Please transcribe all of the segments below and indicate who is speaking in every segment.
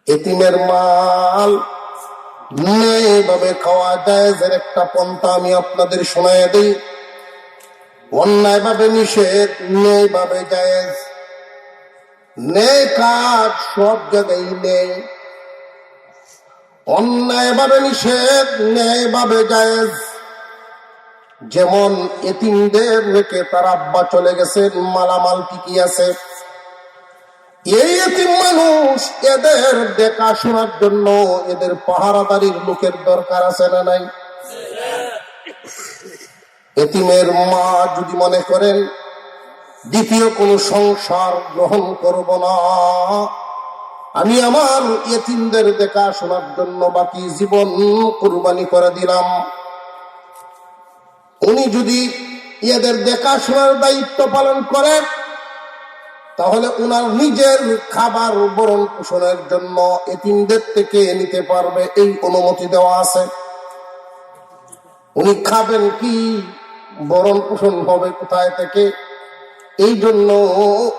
Speaker 1: এতিমের মাল ন্যায়ভাবে খাওয়া যায় এর একটা পন্থা আমি আপনাদের শোনায় দিই। অন্যায়ভাবে নিষেধ, ন্যায়ভাবে জায়েজ। ন্যায় কাজ সব জায়গায় নেই, অন্যায়ভাবে নিষেধ, ন্যায়ভাবে জায়েজ। যেমন এতিমদের রেখে তার আব্বা চলে গেছেন, মালামাল কি আছে, এই এতিম মানুষ, এদের দেখাশোনার জন্য এদের পাহারাদারির লোকের দরকার আছে না নাই? এতিমের মা যদি মনে করেন দ্বিতীয় কোন সংসার গ্রহণ করব না, আমি আমার এতিমদের দেখাশোনার জন্য বাকি জীবন কুরবানি করে দিলাম, উনি যদি এদের দেখাশোনার দায়িত্ব পালন করেন, তাহলে উনার নিজের খাবার ভরণ পোষণের জন্য এতিমদের থেকে নিতে পারবে, এই অনুমতি দেওয়া আছে। উনি খাবেন কি, ভরণ পোষণ হবে কোথায় থেকে, এই জন্য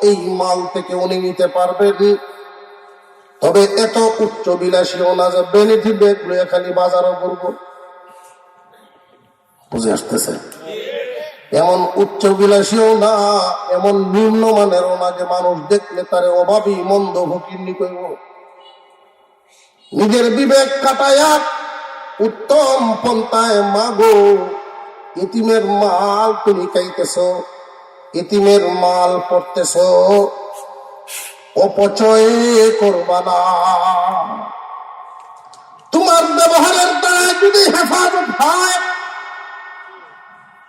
Speaker 1: এই মাল থেকে উনি নিতে পারবেন। তবে এত উচ্চ বিলাসীও না যে বেনিফি ব্যাগ লয়ে খালি বাজারও করবো, বুঝে আসতেছে? এমন উচ্চ বিলাসীও না, এমন নিম্নমানেরও না যে মানুষ দেখলে তারে অভাবী মন্দ ভকিন্নি করব। নিজের বিবেক কাটায়া উত্তম পন্থায় মাগো, এতিমের মাল তুমি খাইতেছ, এতিমের মাল পড়তেছ, অপচয় করবা না। তোমার ব্যবহারের দ্বারা যদি হেফাজত হয়,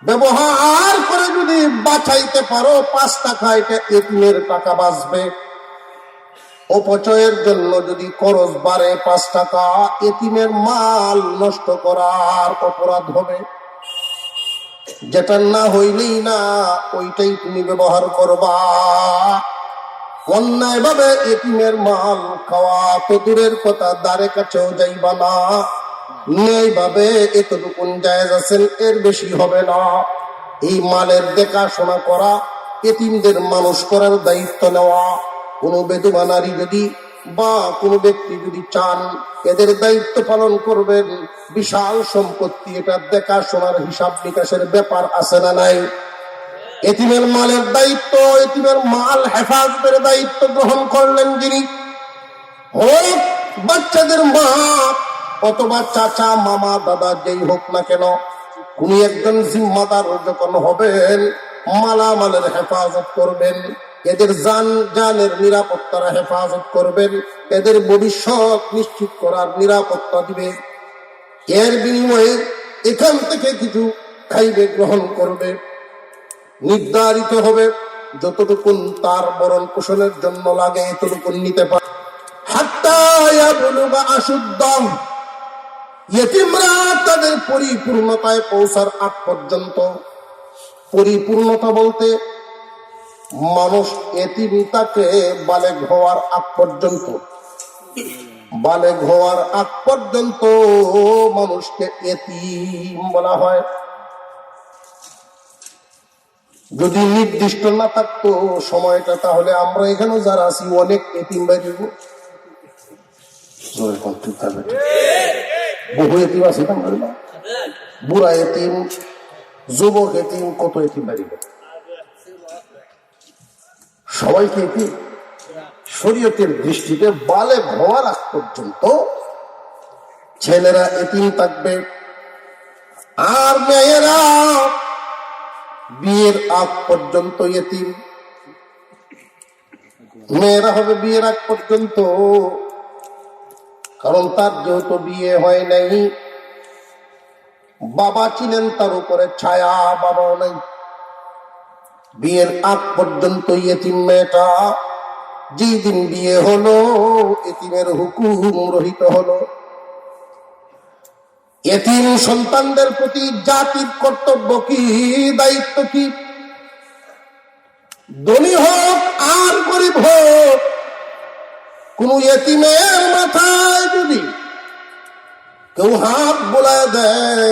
Speaker 1: ব্যবহার করে যদি বাঁচাইতে পারো 5 টাকা, এটা এতিমের টাকা বাঁচবে। অপচয়ের জন্য যদি খরচ বাড়ে 5 টাকা, এতিমের মাল নষ্ট করার অপরাধ হবে। যেটা না হইলেই না, ওইটাই তুমি ব্যবহার করবা। অন্যায় ভাবে এতিমের মাল খাওয়া তো দূরের কথা, দ্বারে কাছেও যাইবা না। ন্যায় ভাবে এতটুকুন জায়েজ আছেন, এর বেশি হবে না। এই মালের দেখাশোনা করা, এতিমদের মানুষ করার দায়িত্ব নেওয়া, কোনো বেদুয়া নারী যদি বা কোনো ব্যক্তি যদি চান এদের দায়িত্ব পালন করবেন, বিশাল সম্পত্তি, এটা দেখাশোনার হিসাব নিকাশের ব্যাপার আছে না নাই? এতিমের মালের দায়িত্ব, এতিমের মাল হেফাজতের দায়িত্ব গ্রহণ করলেন যিনি, হোক বাচ্চাদের মা অথবা চাচা, মামা, দাদা, যেই হোক না কেন, কোন একজন জিম্মাদার যখন হবেন, মালামালের হেফাজত করবেন, এদের জানের নিরাপত্তার হেফাজত করবেন, এদের ভবিষ্যৎ নিশ্চিত করার নিরাপত্তা দিবে। এর বিনিময়ে এখান থেকে কিছু খাইবে, গ্রহণ করবে, নির্ধারিত হবে যতটুকুন তার ভরণ পোষণের জন্য লাগে এতটুকুন নিতে পারে। হাত্তা ইয়াবলুগা আশুদ্দাহ, ইতিমরা তাদের পরিপূর্ণতায় পৌঁছার আগ পর্যন্ত। পরিপূর্ণতা বলতে মানুষ এতিম তাকে বালেগ হওয়ার আগ পর্যন্ত, বালেগ হওয়ার আগ পর্যন্ত মানুষকে এতিম বলা হয়। যদি নির্দিষ্ট না থাকতো সময়টা, তাহলে আমরা এখানে যারা আছি অনেক এতিম বাইরে, বহু এতিম আছে, বুড়া এতিম, যুবক এতিম, কত এতিম বাড়িবে, সবাইকে এতিম। শরীয়তের দৃষ্টিতে বালেগ হওয়ার আগ পর্যন্ত ছেলেরা এতিম থাকবে, আর মেয়েরা বিয়ের আগ পর্যন্ত এতিম। মেয়েরা হবে বিয়ের আগ পর্যন্ত, কারণ তার যেহেতু বিয়ে হয় নাই, বাবা ছিলেন তার উপরে ছায়া, বাবাও নাই। বিয়ের আগ পর্যন্ত এতিম মেয়েটা, যেদিন বিয়ে হলো এতিমের হুকুম রহিত হলো। এতিম সন্তানদের প্রতি জাতির কর্তব্য কি, দায়িত্ব কি? ধনী হোক আর গরিব হোক, কোন এতিমের মাথায় যদি কেউ হাত বোলায় দেয়,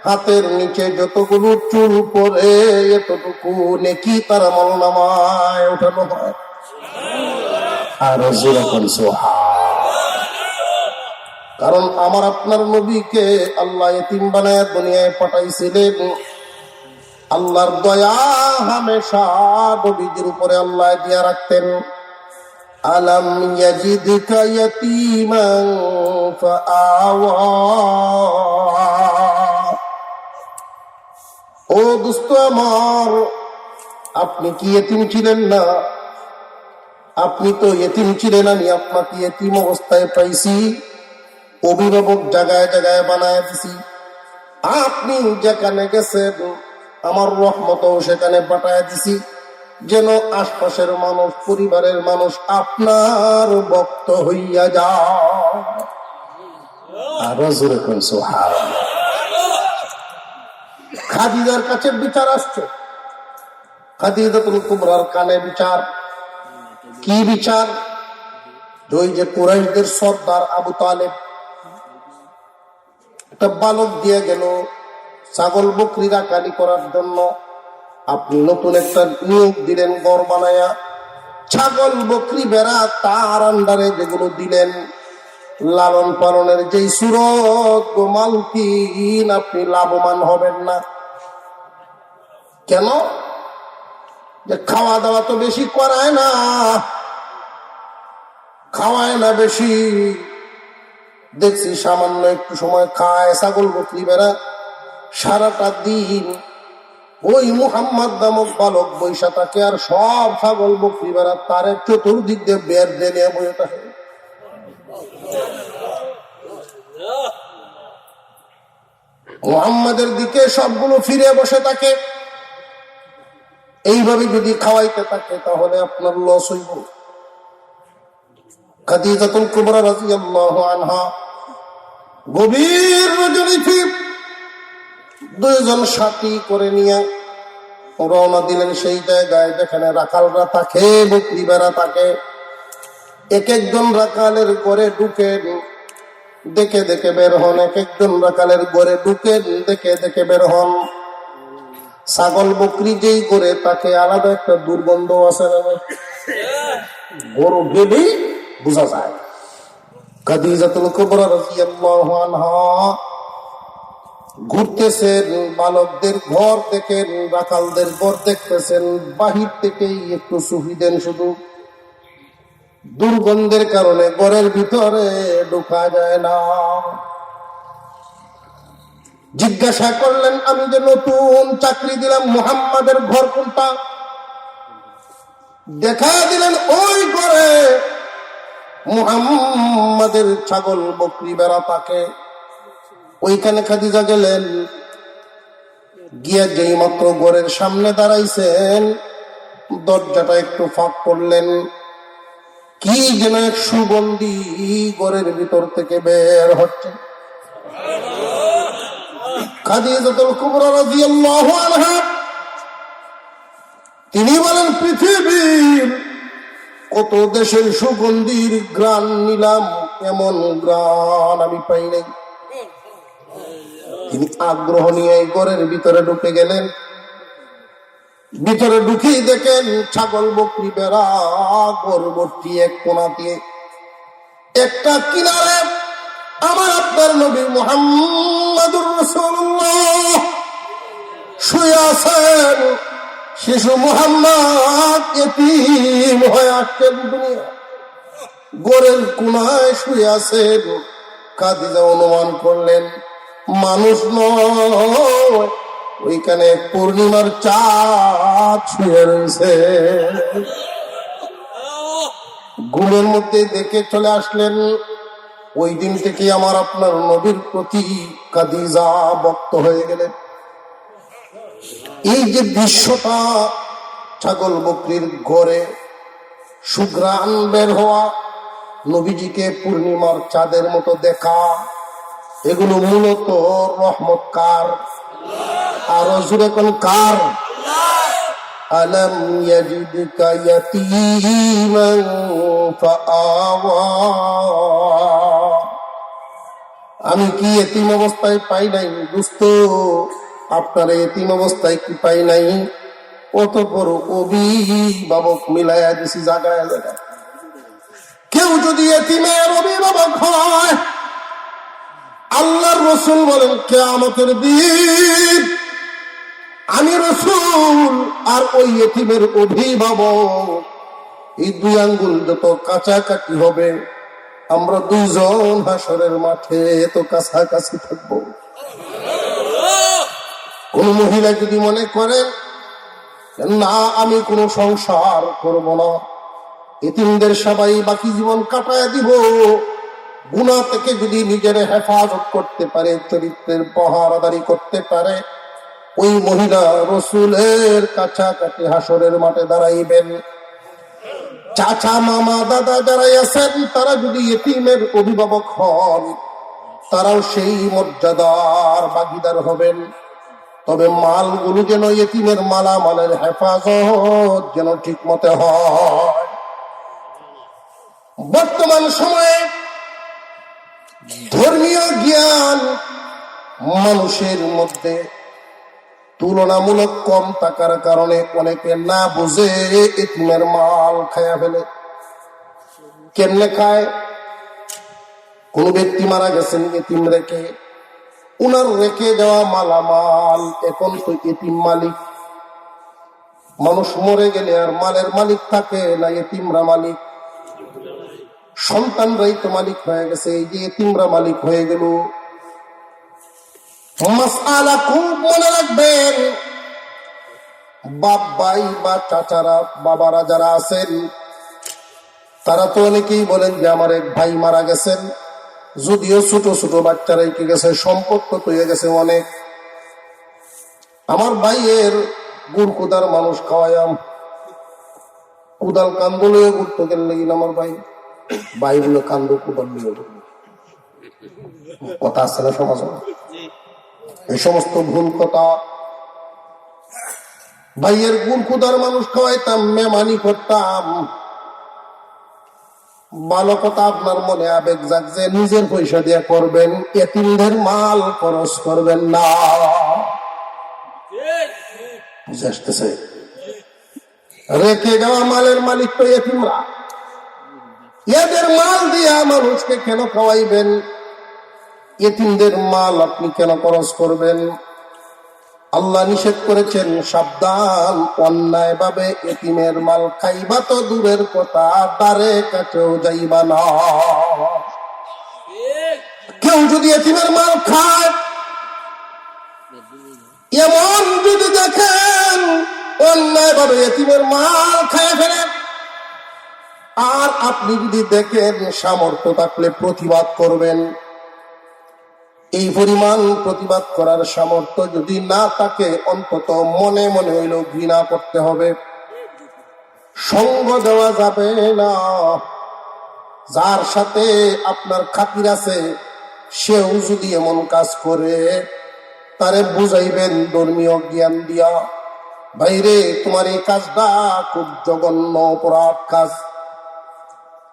Speaker 1: হাতের নিচে যতগুলো চুল পরে এতটুকু নেকি তার আমলনামায় ওঠানো হয়। আর যেরকম সোহা কারণ আমার আপনার নবীকে আল্লাহ এতিম বানায় দুনিয়ায় পাঠাইছিলেন। আল্লাহর দয়া হামেশা নবীদের উপরে আল্লাহ দিয়া রাখতেন। আলাম ইয়াজিদকা ইয়াতীমান ফাআওয়া। ও দোস্ত আমার, আপনি কি এতিম ছিলেন না? আপনি তো এতিম ছিলেন, আমি আপনাকে এতিম অবস্থায় পাইছি, অভিভাবক জায়গায় জায়গায় বানায় দিছি। আপনি যেখানে গেছেন আমার রহমতও সেখানে পাঠায় দিছি, যেন আশপাশের মানুষ, পরিবারের মানুষ আপনার ভক্ত হইয়া যায়। আরো জোরে কোন সুবহানাল্লাহ। খাদিজার কাছে বিচার আসছে, খাদিজাতুল কুবরার কানে বিচার। কি বিচার? ওই যে কুরাইশদের সর্দার আবু তালেব একটা বালক দিয়ে গেল ছাগল বকরি রাখালি করার জন্য। আপনি নতুন একটা নিয়োগ দিলেন ঘর বানায়া, ছাগল বকরি বেড়া তার আন্ডারে যেগুলো দিলেন, লালন পালনের যেই সুরত মালকিন, আপনি লাভবান হবেন না। কেন? যে খাওয়া দাওয়া তো বেশি করায় না, খাওয়ায় না বেশি। দেখছি সামান্য একটু সময় খায় ছাগল বকরি বেড়া, সারাটা দিন ওই মুহাম্মদ নামক বালক বৈশা থাকে, আর সব ছাগল বকরি বেড়া তার চতুর্দিক দিয়ে বের দিয়ে বসে থাকে। মুহাম্মাদের দিকে সবগুলো ফিরে বসে থাকে। এইভাবে যদি খাওয়াইতে থাকে তাহলে আপনার লস হইব। খাদিজাতুল কুবরা রাদিয়াল্লাহু আনহা গভীর রজনীতে দুইজন সাথী করে নিয়ে রওনা দিলেন সেই জায়গায় যেখানে রাখালরা থাকে, বকরি বেড়া থাকে। এক একজন রাখালের ঘরে ঢুকেন, দেখে দেখে বের হন। এক একজন রাখালের ঘরে ঢুকেন, দেখে দেখে বের হন। ছাগল বকরি যেই করে তাকে আলাদা একটা দুর্গন্ধ আছে না, গরু গেলেই বোঝা যায়। খাদিজাতুল কুবরা রাদিয়াল্লাহু আনহা ঘুরতেছেন, বালকদের ঘর দেখেন, রাখালদের ঘর দেখতেছেন। বাহির থেকেই একটু সুফি দেন, শুধু দুর্গন্ধের কারণে ঘরের ভিতরে ঢোকা যায় না। জিজ্ঞাসা করলেন, আমি যে নতুন চাকরি দিলাম, মুহাম্মাদের ঘর কোনটা? দেখা দিলেন ওই ঘরে মুহাম্মাদের ছাগল বকরি বেড়া থাকে। ওইখানে খাদিজা গেলেন, গিয়া যেই মাত্র ঘরের সামনে দাঁড়াইছেন, দরজাটা একটু ফাঁক করলেন। কি যেন এক সুগন্ধি ঘরের ভিতর থেকে বের হচ্ছে। খাদিজাতুল কুবরা রাদিয়াল্লাহু আনহা তিনি বলেন, পৃথিবীর কত দেশের সুগন্ধির ঘ্রাণ নিলাম, এমন ঘ্রাণ আমি পাই নাই। তিনি আগ্রহ নিয়ে ঘরের ভিতরে ঢুকে গেলেন। ভিতরে ঢুকেই দেখেন ছাগল বকরি বেড়া গর্ভবতী এক কোনা দিয়ে। একটা কিনারে আমার আপনার নবী মুহাম্মদুর রাসূলুল্লাহ শুয়ে আছেন। শিশু মুহাম্মদ এতিম হয়ে আসছেন দুনিয়া, গোরের কোনায় শুয়ে আছেন। খাদিজা অনুমান করলেন মানুষ নয়, ওইখানে পূর্ণিমার চাঁদ শুয়ে রয়েছে। ঘুমের মধ্যে দেখে চলে আসলেন। ওই দিন থেকে আমার আপনার নবীর প্রতি খাদিজা ভক্ত হয়ে গেলেন। এই যে দৃশ্যটা, ছাগল বকরির ঘরে সুঘ্রাণ বের হওয়া, নবীজিকে পূর্ণিমার চাঁদের মতো দেখা, এগুলো মূলত রহমত কার? আরো জোরে কোন কার? আলাম ইয়াজিদকা ইয়াতীমান ফাআওয়া। আমি কি এতিম অবস্থায় পাই নাই? দোস্ত, আপনার এতিম অবস্থায় কি পাই নাই? অত বড় অভিভাবক মিলাইয়া দিছি জায়গায় জায়গায়। কেউ যদি এতিমের অভিভাবক হয়, আল্লাহর রসুল বলেন কিয়ামতের দিন আমি রসুল আর ওই ইতিমের অভিভাবক এই দুই আঙ্গুল যত কাছাকাছি হবে আমরা দুইজন হাসরের মাঠে তো কাছাকাছি থাকবো। কোন মহিলা যদি মনে করেন না আমি কোনো সংসার করব না, এতিমদের সবাই বাকি জীবন কাটায় দিব, গুনাহ থেকে যদি নিজের হেফাজত করতে পারে, চরিত্রের পাহারাদারি করতে পারে, ওই মহিলা রসুলের কাছাকাছি হাসরের মাঠে দাঁড়াইবেন। চাচা মামা দাদা যারা আছেন তারা যদি এতিমের অভিভাবক হন তারাও সেই মর্যাদার ভাগীদার হবেন। তবে মালগুলো যেন এতিমের মালামালের হেফাজত যেন ঠিক মতে হয়। বর্তমান সময়ে ধর্মীয় জ্ঞান মানুষের মধ্যে তুলনামূলক কম থাকার কারণে অনেকে না বুঝে এতিমের মাল খায়া ফেলে। কেমনে খায়? কোন ব্যক্তি মারা গেছেন এতিম রেখে, উনার রেখে যাওয়া মালামাল এখন তো এতিম মালিক। মানুষ মরে গেলে আর মালের মালিক থাকে না, এতিমরা মালিক। সন্তানরাই তো মালিক হয়ে গেছে, এই যে এতিমরা মালিক হয়ে গেল। মাসআলা খুব মনে রাখবেন। বাপ ভাই বা চাচারা বাবারা যারা আছেন তারা তো অনেকেই বলেন যে আমার এক ভাই মারা গেছেন, যদিও ছোট ছোট বাচ্চারাই কি গেছে, সম্পদ তো হয়ে গেছে অনেক। আমার ভাইয়ের গুড় কুদার মানুষ খাওয়ায়াম, কুদাল কান্দলে গুড় তো গেলে লাগিল আমার ভাই, ভাই গুলো কান্দ কুদাল নিয়ে কথা আছে না সমাজ। এই সমস্ত ভুল কথা। ভাইয়ের গুড় কুদার মানুষ খাওয়াইতাম, মেহমানি করতাম, ভালো কথা আপনার মনে আবেগ যাক যে নিজের পয়সা দিয়ে করবেন, এতিমদের মাল খরচ করবেন না। বুঝে আসতেছে? রেখে যাওয়া মালের মালিক তো এতিমরা, এদের মাল দিয়া মানুষকে কেন খাওয়াইবেন? এতিমদের মাল আপনি কেন খরচ করবেন? আল্লাহ নিষেধ করেছেন সাবধান, অন্যায় ভাবে এতিমের মাল খাইবা তো দূরের কথা, তারে কাছেও যাইবা না। কেউ যদি এতিমের মাল খায়, এমন যদি দেখেন অন্যায় ভাবে এতিমের মাল খায় ফেলেন, আর আপনি যদি দেখেন সামর্থ্য থাকলে প্রতিবাদ করবেন, এই পরিমাণ প্রতিবাদ করার সামর্থ্য যদি না থাকে অন্তত মনে মনে হইলেও ঘৃণা করতে হবে। সঙ্গ দেওয়া যাবে না। যার সাথে আপনার খাতির আছে সেও যদি এমন কাজ করে তারে বুঝাইবেন ধর্মীয় জ্ঞান দিয়া, ভাইরে তোমার এই কাজটা খুব জঘন্য অপরাধ কাজ,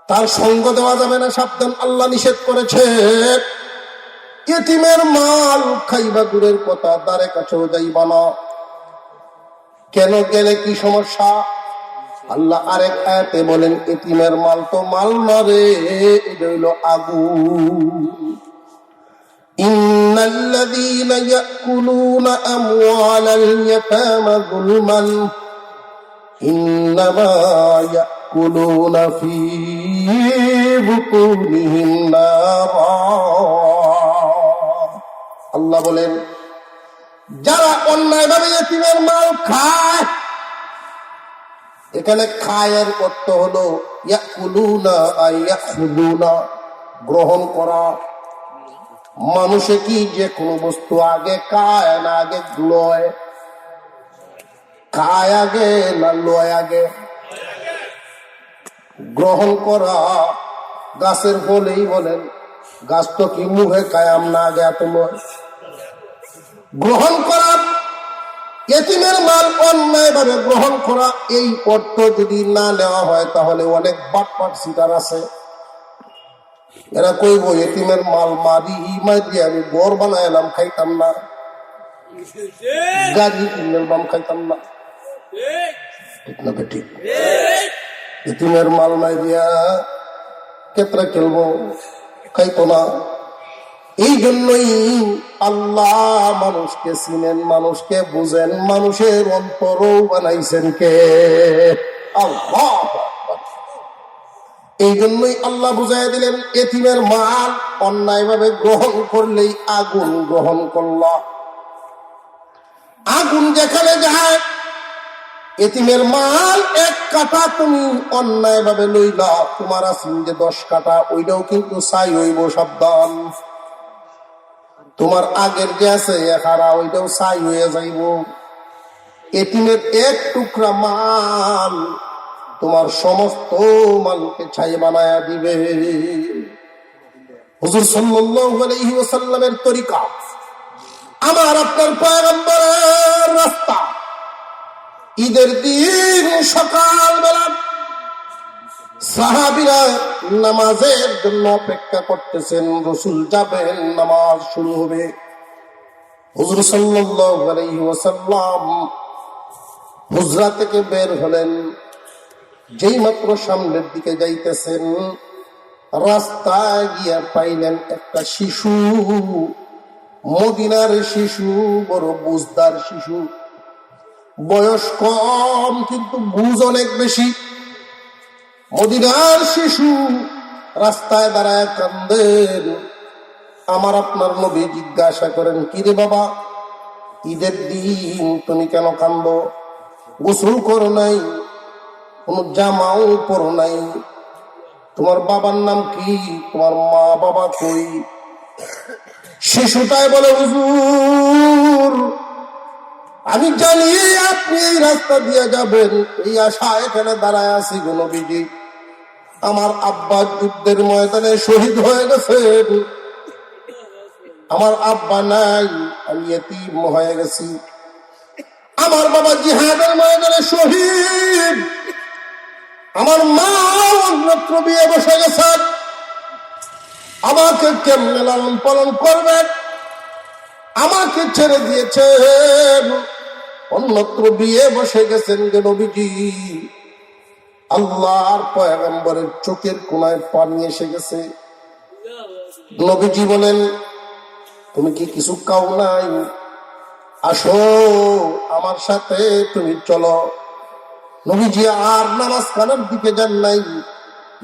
Speaker 1: তার সঙ্গ দেওয়া যাবে না, সাবধান, আল্লাহ নিষেধ করেছে। এতিমের মাল খাইবা দূরের কথা, দ্বারে কাছেও যাইবা না। কেন গেলে কি সমস্যা? আল্লাহ আরেক আয়াতে বলেন এতিমের মাল তো মাল না রে, এটা হইল আগুন। ইন্নাল্লাযীনা ইয়াকুলুনা আমওয়ালাল ইয়াতামা যুলমান ইন্নামা ইয়াকুলুনা ফী বুতুনিহিম নারা। আল্লাহ বলেন যারা অন্যায় ভাবে এতিমের মাল খায়, এখানে খায়ের অর্থ হলো ইয়াকুলুনা আই ইয়াখুদুনা, গ্রহণ করা। মানুষে কি যে কোনো বস্তু আগে খায় না আগে লয়? খায় আগে না লয় আগে? গ্রহণ করা। গাছের ফলেই বলেন, গাছ তো কি মুখে কায়াম না আগে এত লয়? গ্রহণ করা। এতিমের মাল অন্যায় ভাবে গ্রহণ করা, এই অর্থ যদি না নেওয়া হয় তাহলে অনেক বাটপাট সিটার আছে, এরা কইব এতিমের মাল মারি দিয়ে আমি ঘর বানাইলাম, খাইতাম না, গাড়ি কিনলাম, খাইতাম না। ঠিক না ঠিক? এতিমের মাল নাই দিয়া কেতরা খেলবো, খাইতো না। এই জন্যই আল্লাহ মানুষকে চিনেন, মানুষকে বুঝেন, মানুষের অন্তরও বানাইছেন কে? আল্লাহ। এই জন্যই আল্লাহ বুঝাই দিলেন, এতিমের মাল অন্যায় ভাবে গ্রহণ করলেই আগুন গ্রহণ করল। আগুন যেখানে যায়, এতিমের মাল 1 কাঠা তুমি অন্যায় ভাবে লইলা, তোমার আছেন যে 10 কাঠা, ওইটাও কিন্তু ছাই হইব, সাবধান। তোমার আগের যে আছে এখারা, ওইটাও ছাই হয়ে যাইব। এতিমের 1 টুকরা মাল তোমার সমস্ত মালকে ছাই বানায়া দিবে। হুজুর সাল্লাল্লাহু আলাইহি ওয়াসাল্লামের তরিকা, আমার আপনার পয়গম্বরের রাস্তা। ঈদের দিন সকালবেলা সাহাবীরা নামাজের জন্য অপেক্ষা করতেছেন, রাসূল যাবেন, নামাজ শুরু হবে। হুজুর সাল্লাল্লাহু আলাইহি ওয়াসাল্লাম হুজরা থেকে বের হলেন। যেই মাত্র সামনের দিকে যাইতেছেন, রাস্তায় গিয়া পাইলেন একটা শিশু, মদিনার শিশু, বড় বুঝদার শিশু, বয়স কম কিন্তু বুঝ অনেক বেশি। মদিনার শিশু রাস্তায় দাঁড়ায় কান্দেন। আমার আপনার নবী জিজ্ঞাসা করেন, কিরে বাবা, ঈদের দিন তুমি কেন কান্দো? গোসল করো নাই, কোন জামাও পরো নাই, তোমার বাবার নাম কি, তোমার মা বাবা কই? শিশুটাই বলে, হুজুর আমি জানি আপনি এই রাস্তা দিয়ে যাবেন, এই আশা এখানে দাঁড়ায় আছি গো নবীজি। আমার আব্বা যুদ্ধের ময়দানে শহীদ হয়ে গেছেন, আমার আব্বা নাই, আমি এতিম হয়ে গেছি। আমার বাবা জিহাদের ময়দানে শহীদ, আমার মা অন্যত্র বিয়ে বসে গেছেন, আমাকে কেমনে লালন পালন করবেন? আমাকে ছেড়ে দিয়েছেন, অন্যত্র বিয়ে বসে গেছেন যে নবীজি। আল্লাহর পয়গম্বরের চোখের কোনায় পানি এসে গেছে। নবীজি বলেন, তুমি কি কিছু খাও নাই? আসো আমার সাথে, তুমি চলো। নবীজি আর নামাজ খানার দিকে যান নাই,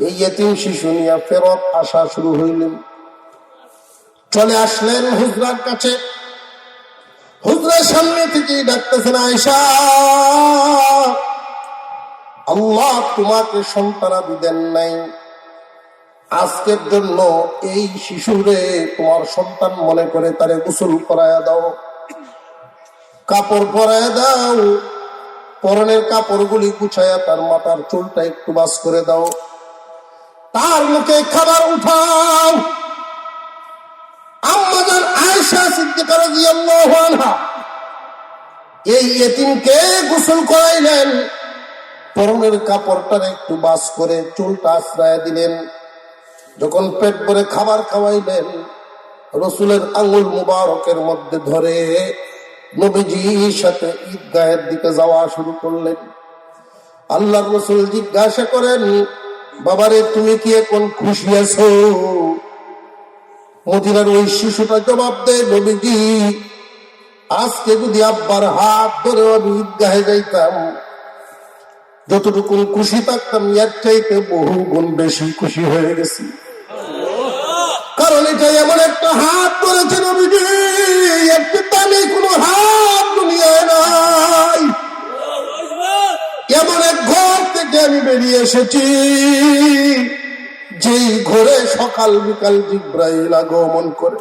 Speaker 1: এই এতিম শিশু নিয়ে ফেরত আসা শুরু হইলেন। চলে আসলেন হুজরার কাছে। হুজরার সামনে থেকে ডাকতেছেন, আয়েশা, আল্লাহ তোমাকে সন্তানাদি দেন নাই, আজকের জন্য এই শিশুরে তোমার সন্তান মনে করে তারে গোসল করায়া দাও, কাপড় পরায়া দাও, পরনের কাপড়গুলি গুছায়া তার মাথার চুলটা একটু বাস করে দাও, তার মুখে খাবার উঠাও। আম্মাজান আয়েশা সিদ্দিকা রাদিয়াল্লাহু আনহা এই এতিমকে গোসল করাইলেন, পরনের কাপড়টা একটু বাস করে চুলটা আশ্রয় দিলেন। যখন পেট ভরে খাবার খাওয়াইলেন, রসুলের আঙ্গুল মুবারকের মধ্যে ধরে নবীজির সাথে ঈদগাহের দিকে যাওয়া শুরু করলেন। আল্লাহর রসুল জিজ্ঞাসা করেন, বাবারে তুমি কি এখন খুশি আছো? মদিনার ওই শিশুটা জবাব দেয়, নবীজি আজকে যদি আব্বার হাত ধরে আমি ঈদগাহে যাইতাম, যতটুকু খুশি থাকতাম এর চাইতে বহু গুণ বেশি খুশি হয়ে গেছি। কারণ এটা এমন একটা হাত ধরেছে নবীজি, একটু দামি কোনো হাত দুনিয়ায় নাই। এমন এক ঘর থেকে আমি বেরিয়ে এসেছি, যেই ঘরে সকাল বিকাল জিব্রাইল আগমন করে।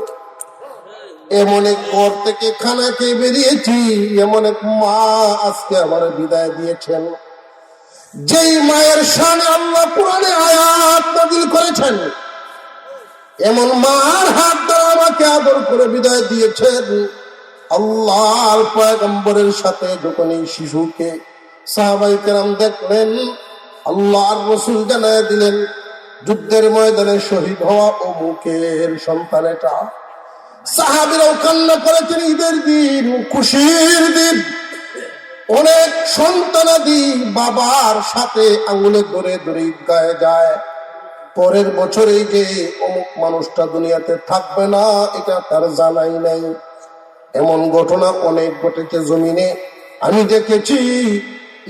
Speaker 1: এমন এক ঘর থেকে খানা খেয়ে বেরিয়েছি, এমন এক মা আজকে আমার বিদায় দিয়েছেন, যেই মায়ের শানে আল্লাহ কোরআনে আয়াত নাযিল করেছেন। এমন মার হাত দ্বারা আমাকে আদর করে বিদায় দিয়েছেন। আল্লাহর পয়গম্বরের সাথে যখন এই শিশুকে সাহাবায়ে কেরাম দেখলেন, আল্লাহর রাসূল জানায় দিলেন, যুদ্ধের ময়দানে শহীদ হওয়া অমুকের সন্তান এটা। সাহাবীরাও কান্না করেছেন, ঈদের দিন, খুশির দিন। অনেক সন্তানাদি বাবার সাথে আঙুলে ধরে ধরে ঈদগাহে যায়, পরের বছরেই যে অমুক মানুষটা দুনিয়াতে থাকবে না এটা তার জানাই নাই। এমন ঘটনা অনেক ঘটেছে জমিনে। আমি দেখেছি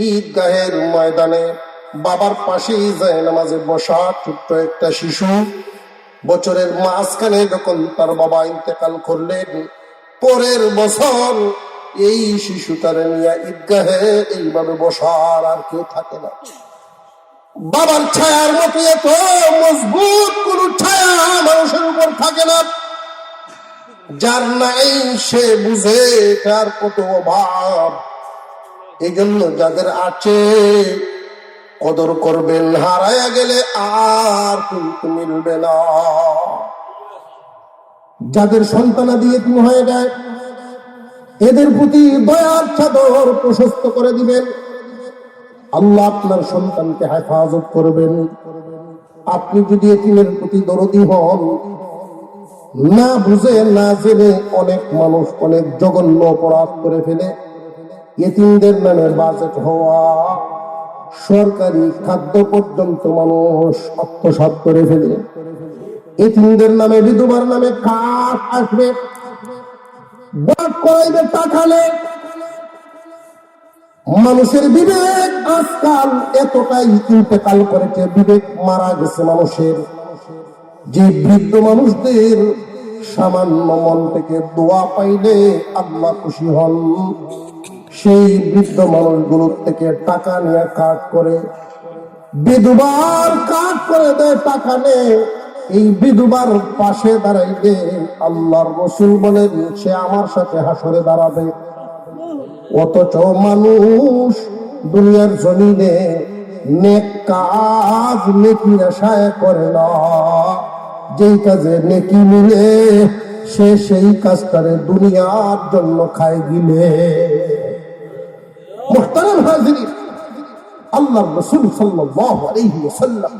Speaker 1: ঈদগাহের ময়দানে বাবার পাশেই যায় নামাজে বসা ছোট্ট একটা শিশু, বছরের মাঝখানে যখন তার বাবা ইন্তেকাল করলেন, পরের বছর এই শিশুটারে নিয়ে ঈদগাহে এইভাবে বসার আর কেউ থাকে না। বাবার ছায়ার মতো এত মজবুত কোন ছায়া মানুষের উপর থাকে না। যার নাই সে বুঝে তার কত অভাব। এই জন্য যাদের আছে কদর করবেন, হারায়া গেলে আর কিন্তু মিলবে না। যাদের সন্তানাদি এতিম হয়ে যায় এদের প্রতি দয়ার চাদর প্রশস্ত করে দিবেন। আল্লাহ আপনার সন্তানকে হেফাজত করবেন। আপনি যদি এতিমের প্রতি দরদি হন, না বুঝে না জেনে অনেক মানুষ অনেক জঘন্য অপরাধ করে ফেলে। এতিমদের নামে বাজেট হওয়া, সরকারি খাদ্য পর্যন্ত মানুষ আত্মসাৎ করে ফেলে। এতিমদের নামে, বিধবার নামে কাঠ আসবে, বাদ করাইবে টাকা নেই। মানুষের বিবেক আজকাল এতটাই ইন্তেকাল করেছে, বিবেক মারা গেছে মানুষের। যে বৃদ্ধ মানুষদের সামান্য মন থেকে দোয়া পাইলে আল্লাহ খুশি হন, সেই বৃদ্ধ মানুষগুলোর থেকে টাকা নিয়ে কাজ করে, বিধবার কাজ করে দেয়, টাকা নেই। এই বিধবার পাশে দাঁড়াইলে আল্লাহর রাসূল বলেন সে আমার সাথে হাসরে দাঁড়াবে। অথচ মানুষ দুনিয়ার জমিনে নেক কাজ নেকির আশায় করে না। যেই কাজে নেকি মিলে সে সেই কাজ করে দুনিয়ার জন্য খায় গিলে। মুহতারাম হাজিরিন, আল্লাহর রাসূল সাল্লাল্লাহু আলাইহি ওয়াসাল্লাম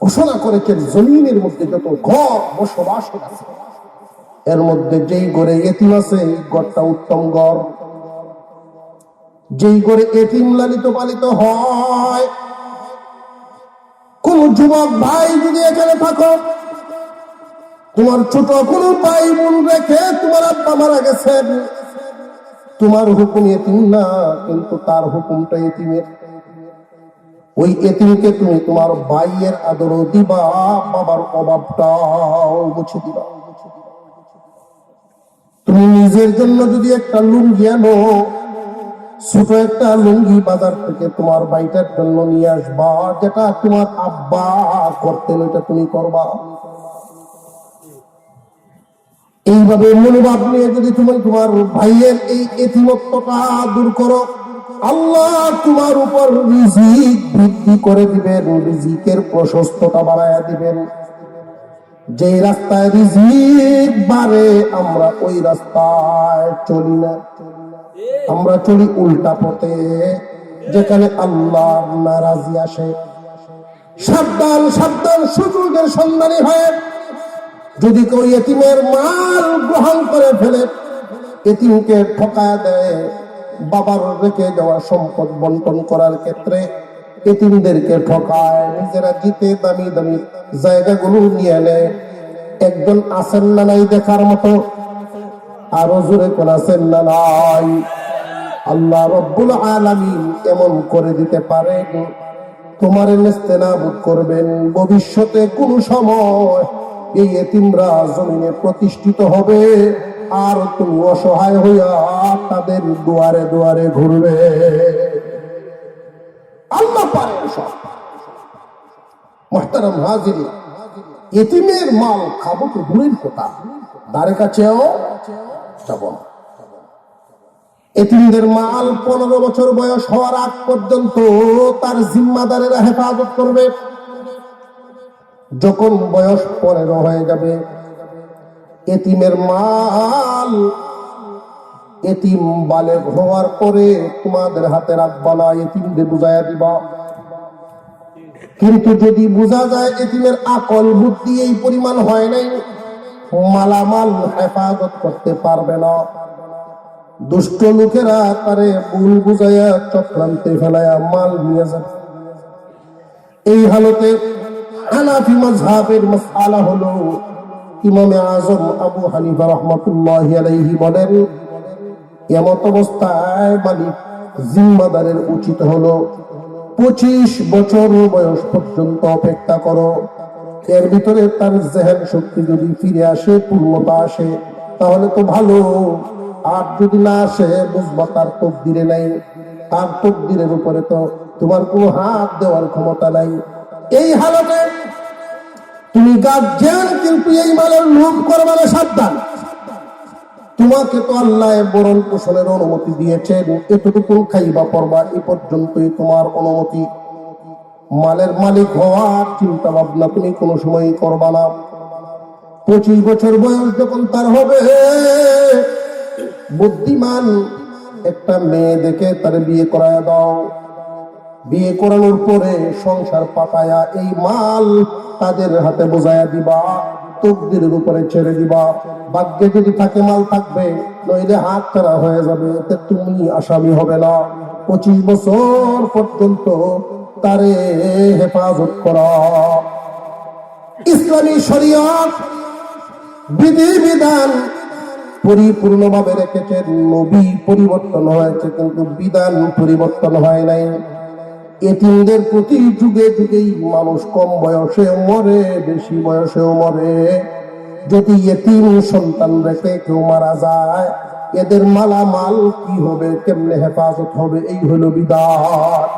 Speaker 1: ঘোষণা করেছেন জমিনের মধ্যে যত ঘর বসবাস আছে এর মধ্যে যেই ঘরে এতিম আছে এই ঘরটা উত্তম ঘর। যেই ঘরে এতিম লালিত পালিত হয়, কোন যুবক ভাই যদি এখানে থাকো, তোমার ছোট কোন ভাই বোন রেখে তোমার আব্বা মারা গেছেন, তোমার হুকুম এতিম না, কিন্তু তার হুকুমটা এতিমের। ওই এতিমকে তুমি তোমার ভাইয়ের আদরও দিবা, বাবার অভাবটাও মুছে দিবা। তুমি নিজের জন্য যদি একটা লুঙ্গি আনো, ছোট একটা লুঙ্গি বাজার থেকে তোমার ভাইটার জন্য নিয়ে আসবা, যেটা তোমার আব্বা করতেন ওইটা তুমি করবা। এইভাবে মনোভাব নিয়ে যদি তুমি তোমার ভাইয়ের এই এতিমত্বটা দূর করো, আল্লাহ তোমার উপর রিজিক বৃদ্ধি করে দিবেন, রিজিকের প্রশস্ততা বাড়াইয়া দিবেন। যে রাস্তায় রিজিক বাড়ে আমরা ওই রাস্তায় চলি না, আমরা চলি উল্টা পথে, যেখানে আল্লাহর নারাজি আসে। সাবধান সাবধান, সুযোগের সন্ধানী হয়ে যদি কেউ এতিমের মাল গ্রহণ করে ফেলে, এতিমকে ঠকায় দেয়, বাবার রেখে যাওয়া সম্পদ বন্টন করার ক্ষেত্রে এতিমদেরকে ঠকায়, নিজেরা জিতে দামি দামি জায়গাগুলো নিয়ে নেয়। একজন আছেন না নাই দেখার মতো? আরো জোরে কোন আছেন না নাই? আল্লাহ রব্বুল আলামিন এমন করে দিতে পারেন, তোমার নেস্তেনাবুদ করবেন। ভবিষ্যতে কোন সময় এই এতিমরা জমিনে প্রতিষ্ঠিত হবে, আর তুমি অসহায় হইয়া তাদের দুয়ারে দুয়ারে ঘুরবে। আল্লাহ পারেন সব। মুহতারাম হাজিরিন, এতিমের মাল খাবো তো দূরের কথা, দ্বারে কাছেও যাব না। এতিমদের মাল 15 বছর বয়স হওয়ার আগ পর্যন্ত তার জিম্মাদারেরা হেফাজত করবে। যখন বয়স 15 হয়ে যাবে, এতিমের মাল এতিম বালেগ হওয়ার পরে তোমাদের হাতে রাখবা না, এতিমদের বুঝাইয়া দিবা। কিন্তু যদি বোঝা যায় এতিমের আকল বুদ্ধি এই পরিমাণ হয় নাই, মালামাল হেফাজত করতে পারবে না, দুষ্ট লোকেরা তারে ভুল বুঝাইয়া চক্রান্তে ফেলাইয়া মাল নিয়ে যাবে। এই হালতে হানাফি মাযহাবের মাসআলা হলো, ইমাম আযম আবু হানিফা রাহমাতুল্লাহি আলাইহি বলেন, এমত অবস্থায় মালিক জিম্মাদারের উচিত হলো 25 বছর বয়স পর্যন্ত অপেক্ষা করো। এর ভিতরে তার জেহেন শক্তি যদি ফিরে আসে, পূর্ণতা আসে, তাহলে তো ভালো। আর যদি না আসে, বুঝবা তার তকদিরে নাই। তার তকদিরের উপরে তো তোমার কোনো হাত দেওয়ার ক্ষমতা নাই। এই হালতে তুমি গার্জিয়ান, কিন্তু এই মালের লোভ করবা না, সাবধান। তোমাকে তো আল্লাহ বরণ পোষণের অনুমতি দিয়েছেন, এতটুকু খাইবা পড়বা, এ পর্যন্তই তোমার অনুমতি। মালের মালিক হওয়ার চিন্তা ভাবনা তুমি কোনো সময় করবা না। 25 বছর বয়স যখন তার হবে, বুদ্ধিমান একটা মেয়ে দেখে তার বিয়ে করায় দাও। বিয়ে করানোর পরে সংসার পাতায়া এই মাল তাদের হাতে বোঝায়া দিবা, তকদিরের উপরে ছেড়ে দিবা। ভাগ্যে যদি থাকে মাল থাকবে, নইলে হাত ছাড়া হয়ে যাবে, এতে তুমি আসামি হবে না। 25 বছর পর্যন্ত তারে হেফাজত করা। ইসলামী শরীয়ত বিধিবিধান পরিপূর্ণভাবে রেখেছেন। নবী পরিবর্তন হয়েছে, কিন্তু বিধান পরিবর্তন হয় নাই। এতিমদের প্রতি যুগে যুগেই মানুষ কম বয়সে মরে, বেশি বয়সেও মরে। যদি এতিম সন্তান রেখে কেউ মারা যায়, এদের মালামাল কি হবে, কেমনে হেফাজত হবে, এই হলো বিধান।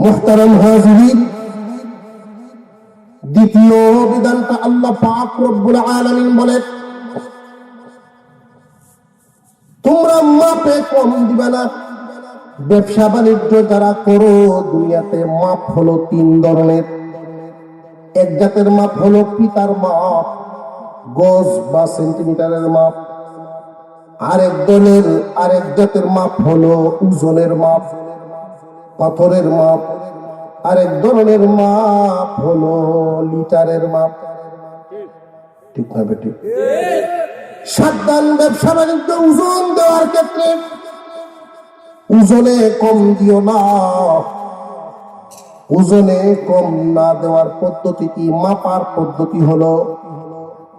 Speaker 1: মুহতারাম হাজিরিন, দ্বিতীয় বিধানটা আল্লাহ পাক রব্বুল আলামিন বলেন, তোমরা মাপে কম দিবে না। ব্যবসা বাণিজ্য যারা করো, দুনিয়াতে মাপ হলো 3 ধরনের। এক জাতের মাপ হলো পিতার মাপ, গজ বা সেন্টিমিটারের মাপ। আরেক জাতের মাপ হলো ওজনের মাপ, পাথরের মাপ। আরেক ধরনের মাপ হলো লিটারের মাপ। ঠিক না বেটি? সাবধান, ব্যবসা বাণিজ্য ওজন দেওয়ার ক্ষেত্রে ওজনে কম দিও না। ওজনে কম না দেওয়ার পদ্ধতি কি? মাপার পদ্ধতি হলো,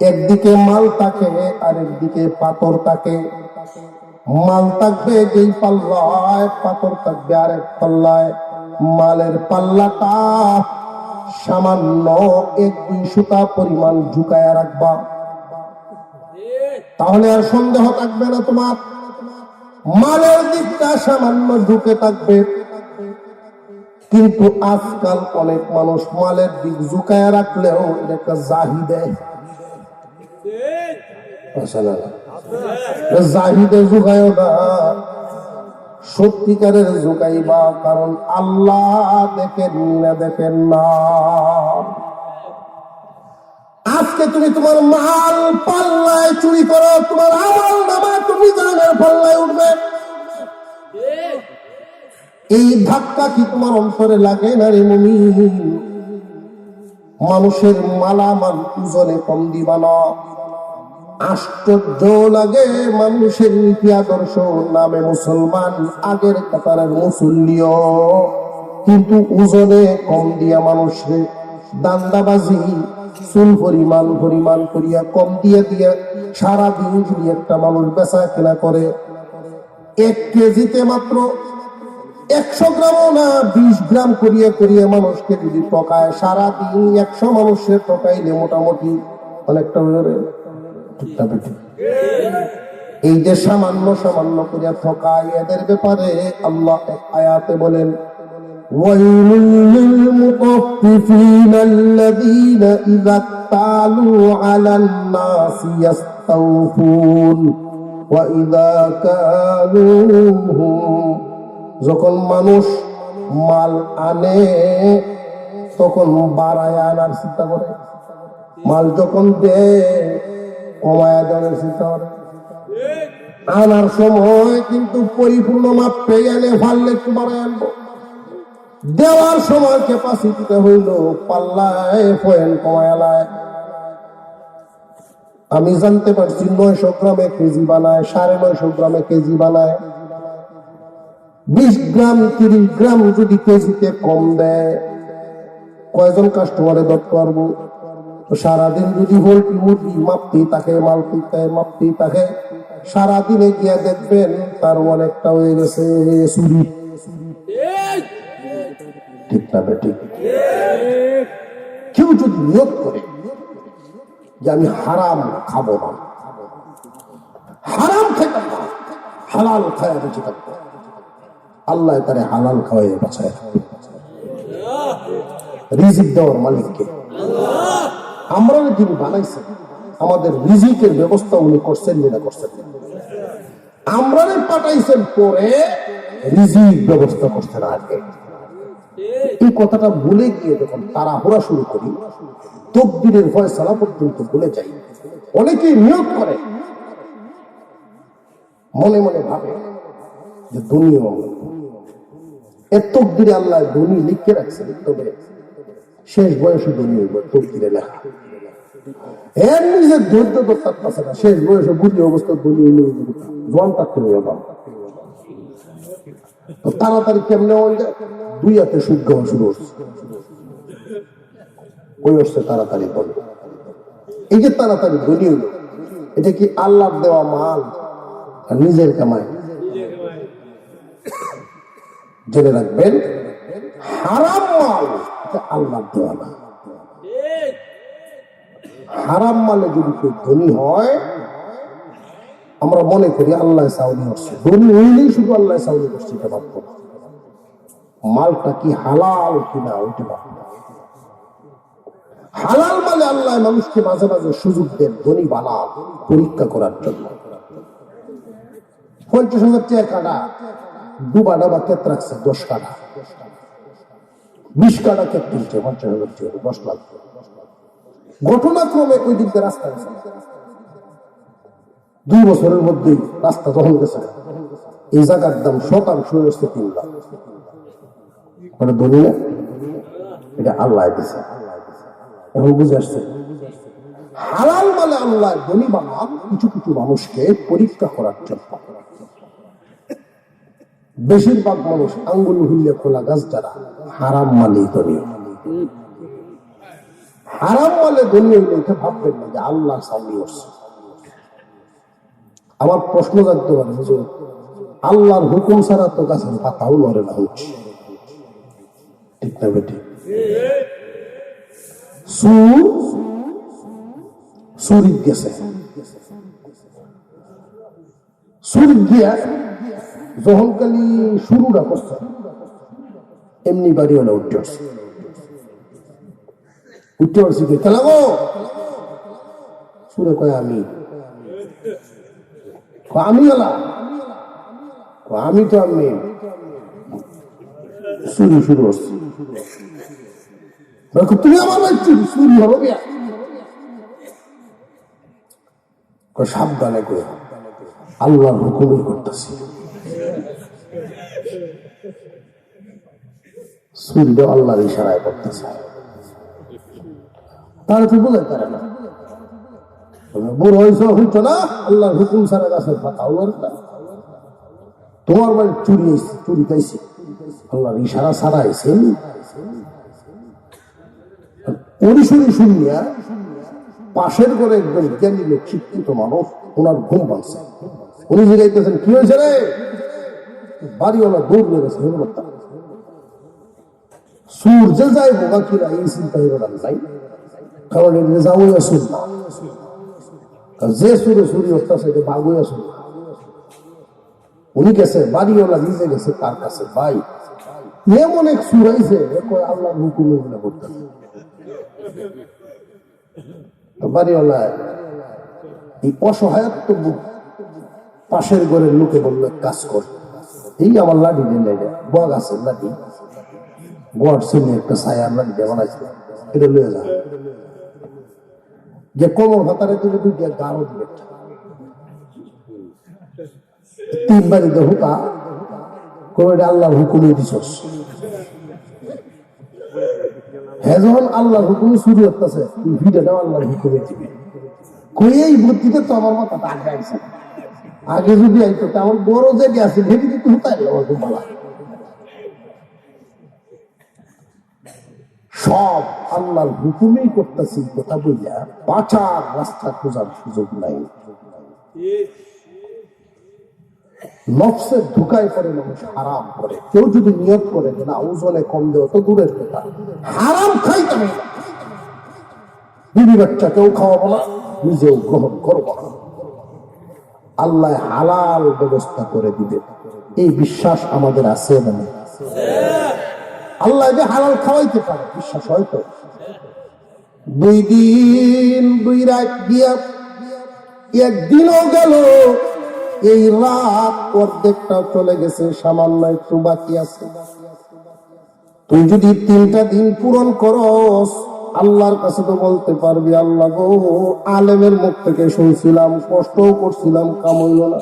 Speaker 1: একদিকে মাল থাকে, আরেকদিকে পাথর থাকে। মাল থাকবে যেই পাল্লায়, পাথর থাকবে আরেক পাল্লায়। মালের পাল্লাটা সামান্য 1-2 সুতা পরিমাণ ঝুঁকায়া রাখবা, তাহলে আর সন্দেহ থাকবে না তোমার। মালের দিকটা সামান্য ঝুঁকে থাকবে। কিন্তু আজকাল অনেক মানুষ মালের দিক ঝুঁকায়া রাখলেও এটা জাহিদে, জাহিদে ঝুঁকায় না, সত্যিকারের ঝুঁকাইবা। কারণ আল্লাহ দেখেন না, দেখেন না। আজকে তুমি তোমার মাল পাল্লায় চুরি করো, তোমার আমল নামা তুমি জানের পাল্লায় উঠবে। এই ধাক্কা কি তোমার অন্তরে লাগে না রে মুমিন? মানুষের মালামাল ওজনে কম দিবা না। আশ্চর্য লাগে, মানুষের নীতি আদর্শ নামে মুসলমান, আগের কাতারের মুসল্লিও, কিন্তু ওজনে কম দিয়া মানুষের দান্দাবাজি, চুল পরিমাণ করিয়া কম দিয়ে দিয়া সারাদিন যদি একটা মানুষ বেচা কেনা করে, 1 কেজিতে মাত্র 100 গ্রামও না, 20 গ্রাম করিয়া মানুষকে যদি ঠকায়, সারাদিন 100 মানুষের ঠকাইলে মোটামুটি অনেকটা হয়ে। এই যে সামান্য সামান্য করিয়া ঠকায়, এদের ব্যাপারে আল্লাহ আয়াতে বলেন, ওয়াইলুল লিল মুতাফফিফিনা আল্লাযীনা ইযা তালু আলান নাসি ইস্তাওফুন ওয়া ইযা কালুহুম। যখন মানুষ মাল আনে তখন বাড়ায় আনার চিন্তা করে, মাল যখন দেয় কমায়া দেওয়ার চিন্তা করে। আনার সময় কিন্তু পরিপূর্ণ মাপ পেয়ে আনে, ফাললে একটু বাড়ায় আনবো। দেওয়ার সময় ক্যাপাসিটিটা হইল পাল্লায় পয়েন্ট কমায়ালায়। আমি জানতে পারছি 900 গ্রামে কেজি বানায়, 950 গ্রামে কেজি বানায়। 20 গ্রাম 30 গ্রাম যদি কেজিতে কম দেয়, কয়জন কাস্টমারে ধরতে পারবো? তো সারাদিন যদি পোল্ট্রি মুরগি মাপতেই তাকে, মাপতেই তাকে, সারাদিনে গিয়া দেখবেন তার অনেকটা হয়ে গেছে চুরি। ঠিক না বেঠিক? কেউ যদি নিয়ত করে যে আমি হারাম খাবো না, হারাম খেতাম না, হালাল খায়া বেঁচে থাকবো, আল্লাহ তারে হালাল খাওয়াই বাঁচায়। রিজিক দেওয়ার মালিককে আমরা তিনি বানাইছেন, আমাদের রিজিকের ব্যবস্থা উনি করছেন যেটা করছেন, আমরা পাঠাইছেন পরে রিজিক ব্যবস্থা করছেন আগে। এই কথাটা ভুলে গিয়ে যখন তাড়াহুড়া শুরু করি, তকদিরের ফয়সালা পর্যন্ত ভুলে যাই। অনেকেই নিয়োগ করে, মনে মনে ভাবে যে দুনিয়া এর তকদিরে আল্লাহ ধনী লিখে রাখছেন, তবে শেষ বয়সে ধনী হইব তকদিরে লেখা। এর নিজের ধৈর্য দরকার পাচ্ছে না, শেষ বয়সে বুঝি অবস্থা ধনী হইলে জোয়ান থাকতে হইব। তো তাড়াতাড়ি কেমনে হয়ে যায়? দুই হাতে শুদ্ধ হওয়া শুরু হচ্ছে, ওই হচ্ছে তাড়াতাড়ি বলে। এই যে তাড়াতাড়ি ধনী হইল, এটা কি আল্লাহর দেওয়া মাল আর নিজের কামাই? জেনে রাখবেন, হারাম মাল এটা আল্লাহর দেওয়া না। হারাম মালে যদি কেউ ধনী হয়, আমরা মনে করি আল্লাহ সাউনি করছে, ধনী হইলেই শুধু আল্লাহ সাউনি করছে, এটা ভাবব না। মালটা কি হালাল কিনা ওইটা ভাবব। হালাল মালে আল্লাহ মানুষকে মাঝে মাঝে সুযোগ দেন ধনী বানান পরীক্ষা করার জন্য। 50,000 টাকা কাটা দুবাটা বা ক্ষেত রাখছে 10 কাটা, 20 কাটা ক্ষেত তুলছে 50,000 টাকা, 10 লাখ। ঘটনাক্রমে ওই দিক দিয়ে রাস্তা গেছে, 2 বছরের মধ্যেই রাস্তা যখন গেছে, এই জায়গার দাম শতাংশ হয়েছে 3 লাখ। মানে ধনী না, এটা আল্লাহ দিছে। এখন বুঝে আসছে, হালাল মানে আল্লাহ ধনী বানান কিছু কিছু মানুষকে পরীক্ষা করার জন্য। বেশিরভাগ মানুষ আঙ্গুল হুল্লে খোলা গাছ যারা হারাম মালে ধনী। হারাম মালে ধনী হইলে এটা ভাববেন না যে আল্লাহ সামনে করছে। আমার প্রশ্ন জানতে পারে, হুজুর আল্লাহর হুকুম ছাড়া তো গাছের পাতাও লড়ে না হচ্ছে, ঠিক না বেটি? সুরিক গেছে, সুরিক গিয়া যখন খালি শুরুটা করছে, এমনি বাড়িওয়ালা উঠতে আসছে, খেলা গো সুরে কয় আমি আমি তো আমি চুরি শুরু হচ্ছে। তুমি আমার ভাই চুরি হলো গিয়া, সাবধানে করে আল্লাহর হুকুমই করতেছি। চুরিটা আল্লাহর ইশারায় করতেছে, তাহলে তো বোঝাই পারে না। বুড়ো হয়েছ হইতো না, আল্লাহর হুকুম ছাড়া গাছের পাতা তোমার বাড়ি চুরি পাইছে, আল্লাহর ইশারা ছাড়া আইছেন। পরিশুরি শুনিয়া পাশের ঘরে একজন জ্ঞানী লোক, শিক্ষিত মানুষ, ওনার ঘুম ভাঙছে। উনি জিজ্ঞাসা, কি হয়েছে রে? বাড়িওয়ালা দৌড় নিয়ে গেছে, সূর্যে যায় বোকা কিনা এই চিন্তা নাই, কারণ যাবই আসুন না, যে সুরে চুরি হচ্ছে এটা বাগুই আসুন। উনি গেছে, বাড়িওয়ালা নিজে গেছে তার কাছে, ভাই এমন এক সুর আইছে, আল্লাহ হুকুম এগুলো করতেছে। বাড়িওয়ালা এই অসহায়ত্ব পাশের ঘরের লোকে বললো, কাজ কর, এই আমার লাঠি নেই, বগ আছে লাঠি, গোয়ার শুনে একটা ছায়ার লাঠি বানাইছে, এটা লয়ে যা, যে কোমর ভাতারে তুমি দুই গাড়ো দিবে, 3 বাড়িতে হুকা কোমরে আল্লাহর হুকুমে দিছস। হ্যাঁ, যখন আল্লাহর হুকুমে শুরু হতেছে, ভিডিওটাও আল্লাহর হুকুমে দিবে। এই বুদ্ধিতে তো আমার মাথাটা আগে আইছে, আগে যদি আইতো আমার বড় যে গেছে ভেবে দিতে হতো, আমার খুব ভালো। সব আল্লাহর হুকুমই করতেছি কথা বললা বাঁচার রাস্তা খোঁজার সুযোগ নাই। নফসের ধোকায় পড়ে মানুষ হারাম করে। কেউ যদি নিয়ত করে যে না ওজনে কম দেও তো দূরের কথা, হারাম খাইতে হবে না, বিবি বাচ্চা কেউ খাওয়াবো না, নিজেও গ্রহণ করবো না, আল্লাহ হালাল ব্যবস্থা করে দিবে, এই বিশ্বাস আমাদের আছে মানে আল্লাহ যে হালাল খাওয়াইতে পারে বিশ্বাস হয়তো। 2 দিন 2 রাত গিয়া একদিনও গেল, এই রাত অর্ধেকটা চলে গেছে, সামান্য একটু বাকি আছে। তুই যদি 3টা দিন পূরণ করস আল্লাহর কাছে তো বলতে পারবি আল্লাহ গো আলেমের মুখ থেকে শুনছিলাম, কষ্টও করছিলাম, কাম হইল না,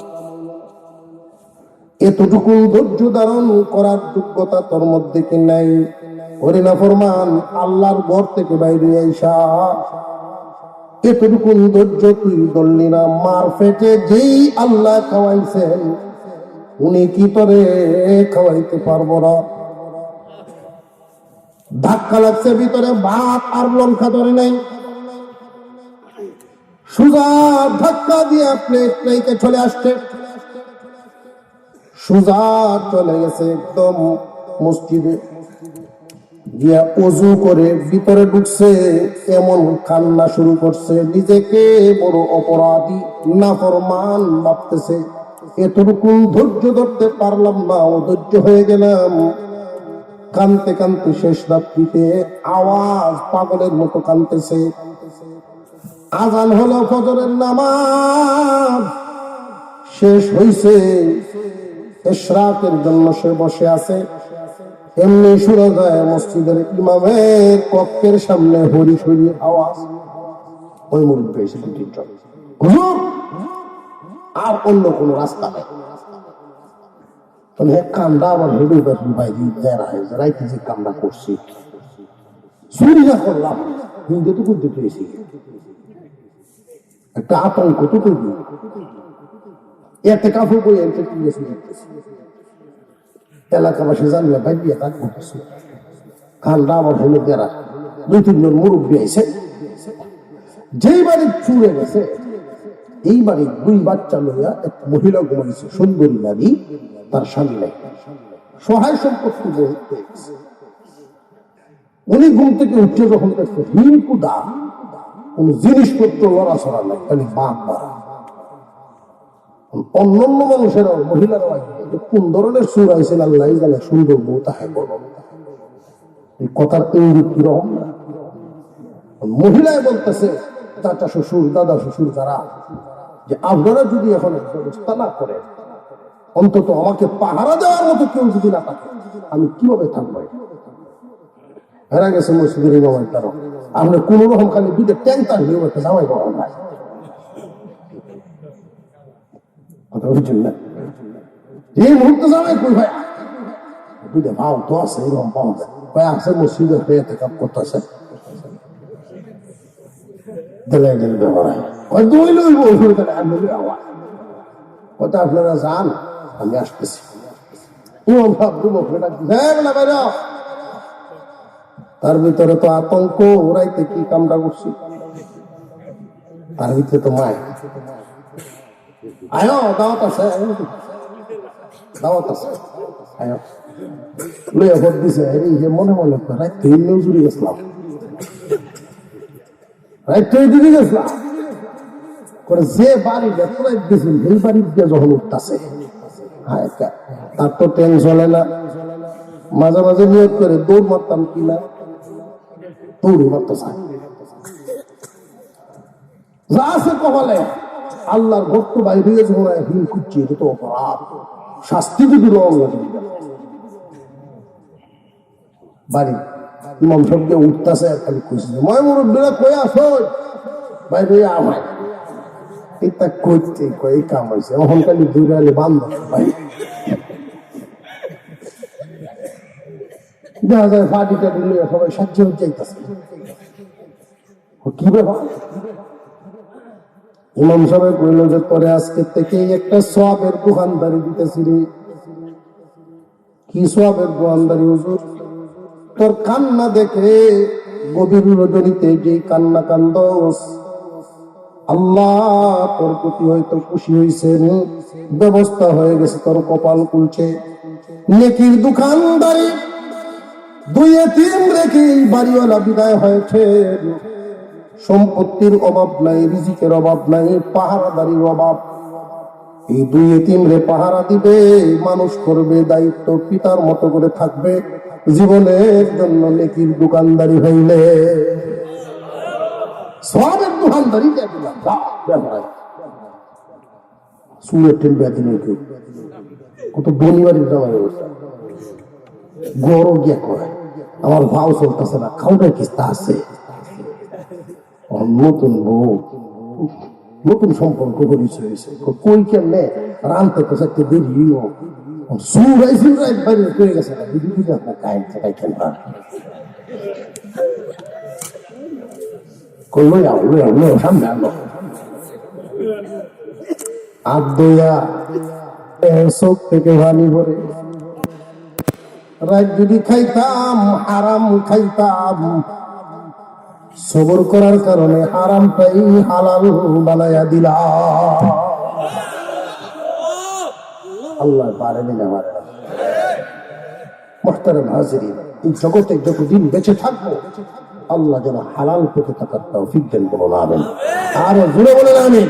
Speaker 1: এতটুকু ধৈর্য ধারণ করার যোগ্যতা তোর মধ্যে কি নাই? ওরে নাফরমান, আল্লাহর ঘর থেকে বাইরে আইসা এতটুকু ধৈর্য তুই ধরলি না। মার পেটে যেই আল্লাহ খাওয়াইছেন উনি কি তোরে খাওয়াইতে পারবো না? ধাক্কা লাগছে ভিতরে, ভাত আর লঙ্কা ধরে নাই, সুজা ধাক্কা দিয়ে প্লেট রেখে চলে আসছে, সুজা চলে গেছে একদম মসজিদে গিয়া অজু করে ভিতরে ঢুকছে, এমন কান্না শুরু করছে, নিজেকে বড় অপরাধী নাফরমান ভাবতেছে। এতটুকু ধৈর্য ধরতে পারলাম না, অধৈর্য হয়ে গেলাম, কানতে কানতে শেষ রাত্রিতে আওয়াজ পাগলের মতো কানতেছে। আজান হলো ফজরের নামাজ শেষ হইছে, ইশরাকের জন্য সে বসে আছে, এমনি শুরু যায় মসজিদের ইমামের কক্ষের সামনে হরি হরি আওয়াজ। ওই মুরব্বী এসে হুজুর আর অন্য কোন রাস্তা নেই, কামটা আমার হেঁটে রাইতে যে কামটা করছি চুরি না করলাম হিন্দু তো করতে পেরেছি, একটা আতঙ্ক তো তৈরি, এতে কাপড় করে এতে কিনেছি দেখতেছি, এলাকাবাসী জানলে ভাই বিয়ে কাজ করতেছি, কামটা আমার হেলে দেরা 2-3 জন মুরব্বী এসে যেই বাড়ির চুরে গেছে এই বাড়ির 2 বাচ্চা লইয়া এক মহিলা ঘুমাইছে, সুন্দরী নারী, তার স্বামী নাই, সহায় সম্পত্তি বলতে। উনি ঘুম থেকে উঠে যখন দেখছে হিমকুদা কোন জিনিসপত্র লড়াছড়া নাই, খালি বাঘ মারা। অন্যান্য মানুষেরা মহিলারা কোন ধরনের সুর আইসেন আল্লাহ জানে, সুন্দর বউ তাহাই বড়, এই কথার ইঙ্গিত কিরকম না? মহিলায় বলতেছে চাচা শ্বশুর দাদা শ্বশুর যারা, যে আপনারা যদি এখন ব্যবস্থা না করেন, অন্তত আমাকে পাহারা দেওয়ার মতো কেউ যদি না থাকে আমি কিভাবে থাকবো? হেরা গেছে মসজিদের ইমামের দ্বারা, আপনি কোন রকম খালি 2টা ট্যাঙ্কার নিয়ে একটা জামাই করা নাই, কথা বুঝছেন না? এই মুহূর্তে জামাই কই ভাই 2টা ভাও তো আছে, এরকম পাওয়া যায় ভাই, আছে মসজিদের হয়ে কাপ করতেছে, আপনারা যান আমি আসতেছি। তার ভিতরে তো আতঙ্ক, ওরাইতে কি কামটা করছি, তার ভিতরে তো মায় আয় দাওয়াত আছে, দাওয়াত আছে, ভোট দিছে, মনে মনে রাইতে জুড়ে গেছিলাম, যে বাড়ি দিয়েছেন সেই বাড়ির দিয়ে যখন উঠতেছে তার তো ট্রেন চলে না, মাঝে মাঝে নিয়োগ করে দৌড় মারতাম কিনা, দৌড় মারতে চায় যা আছে কপালে, আল্লাহর ভক্ত বাইরে যখন হিল খুঁজছে, এটা তো অপরাধ, শাস্তি যদি রং বাড়ি ইমাম সবকে উঠতেছে, খালি খুঁজছে ময় মুরব্বীরা কই আসো বাইরে আমায় এটা করতে কই কাম হয়েছে, এখন খালি দূরে বান্ধব ভাই দেখা যায় ফাটিটা দিলে সবাই সাহায্য চাইতেছে, কি ব্যাপার? ইমাম সাহেব কইল যে তোরে আজকে থেকে একটা সওয়াবের দোকানদারি দিতেছি রে। কি সওয়াবের দোকানদারি হুজুর? তোর কান্না দেখে গভীর রজনীতে যে কান্না কান্দোস, আল্লাহ তোর প্রতি হয়তো খুশি হয়েছেন, ব্যবস্থা হয়ে গেছে, তোর কপাল খুলছে। নেকির দোকানদারি দুই এতিম রেখে বাড়িওয়ালা বিদায় হয়েছে। সম্পত্তির অভাব নাই, রিজিকের অভাব নাই, পাহারাদারির অভাব। এই দুই এতিম রে পাহারা দিবে, মানুষ করবে, দায়িত্ব পিতার মতো করে থাকবে। জীবনের জন্য নেকির দোকানদারি হইলে সবের দোকানদারি সুরের ট্রেন ব্যাধিন কত বনিবাড়ির দেওয়ার ব্যবস্থা গড় গিয়া করে। আমার ভাও চলতেছে না, খাওয়ার কিস্তা আছে। নতুন বউ, নতুন সম্পর্ক করেছে, কই কেমনে রানতে তো চাইতে দেরিও সুরাই সুরাই বাইরে করে গেছে। দিদি দিদি আপনার কাহিনী চাকাই খেলবা করলো সামনে আনো আদয়া চোখ থেকে ভানি ভরে। রাত যদি খাইতাম হারাম খাইতাম, সবর করার কারণে হারামটাই হালাল বানায়া দিলাম। আল্লাহ পারেনি না মারে। মুহতারাম হাজিরিন, এই জগতে যতদিন বেঁচে থাকবো আল্লাহ যেন হালাল পথে থাকার তৌফিক দেন, বলুন আমিন। আর জোরে বলেন আমিন।